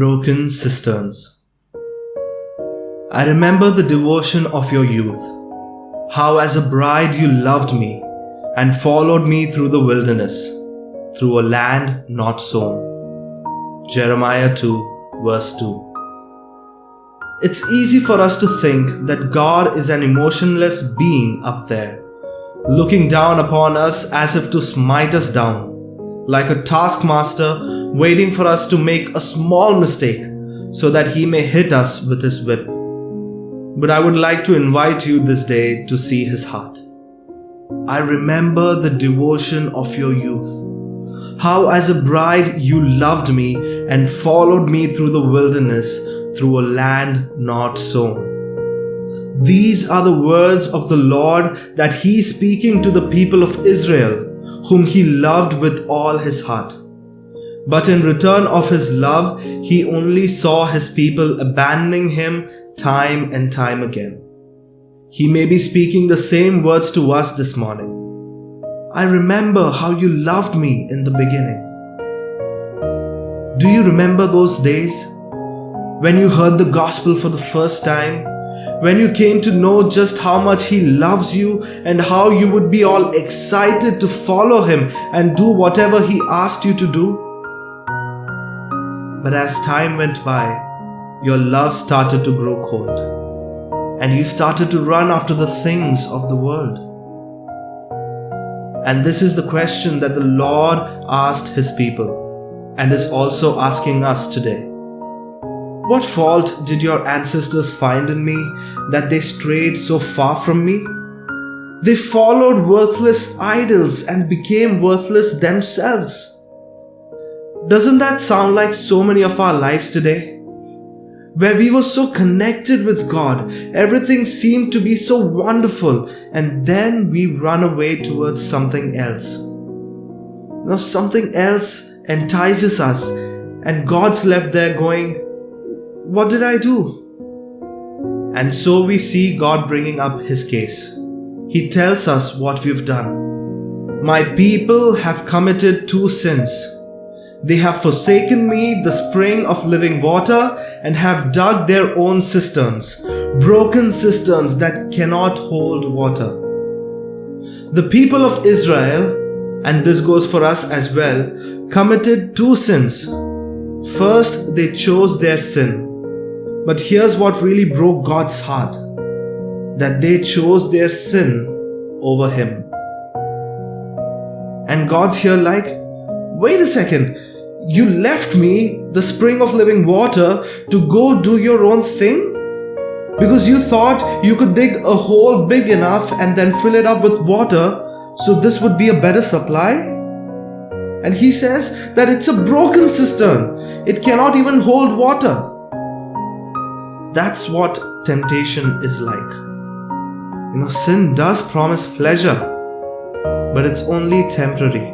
Broken cisterns. I remember the devotion of your youth, how as a bride you loved me and followed me through the wilderness, through a land not sown. Jeremiah 2 verse 2. It's easy for us to think that God is an emotionless being up there, looking down upon us as if to smite us down, like a taskmaster waiting for us to make a small mistake so that he may hit us with his whip. But I would like to invite you this day to see his heart. I remember the devotion of your youth, how as a bride you loved me and followed me through the wilderness, through a land not sown. These are the words of the Lord that he is speaking to the people of Israel, whom he loved with all his heart. But in return of his love, he only saw his people abandoning him time and time again. He may be speaking the same words to us this morning. I remember how you loved me in the beginning. Do you remember those days when you heard the gospel for the first time? When you came to know just how much he loves you and how you would be all excited to follow him and do whatever he asked you to do? But as time went by, your love started to grow cold, and you started to run after the things of the world. And this is the question that the Lord asked his people and is also asking us today. What fault did your ancestors find in me that they strayed so far from me? They followed worthless idols and became worthless themselves. Doesn't that sound like so many of our lives today? Where we were so connected with God, everything seemed to be so wonderful, and then we run away towards something else. Now something else entices us, and God's left there going, what did I do? And so we see God bringing up his case. He tells us what we've done. My people have committed two sins. They have forsaken me, the spring of living water, and have dug their own cisterns, broken cisterns that cannot hold water. The people of Israel, and this goes for us as well, committed two sins. First, they chose their sin. But here's what really broke God's heart, that they chose their sin over him. And God's here like, wait a second, you left me, the spring of living water, to go do your own thing? Because you thought you could dig a hole big enough and then fill it up with water, so this would be a better supply? And he says that it's a broken cistern. It cannot even hold water. That's what temptation is like. Sin does promise pleasure, but it's only temporary.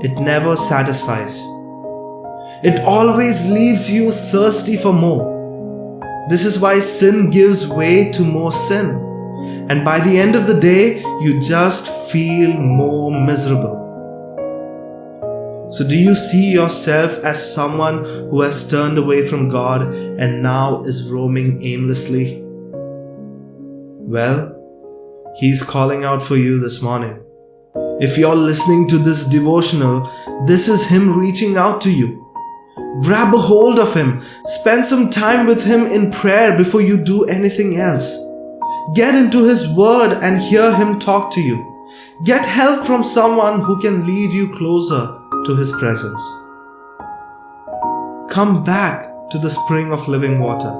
It never satisfies. It always leaves you thirsty for more. This is why sin gives way to more sin. And by the end of the day, you just feel more miserable. So do you see yourself as someone who has turned away from God and now is roaming aimlessly? Well, he's calling out for you this morning. If you're listening to this devotional, this is him reaching out to you. Grab a hold of him. Spend some time with him in prayer before you do anything else. Get into his word and hear him talk to you. Get help from someone who can lead you closer to his presence. Come back to the spring of living water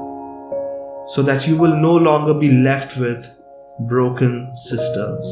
so that you will no longer be left with broken cisterns.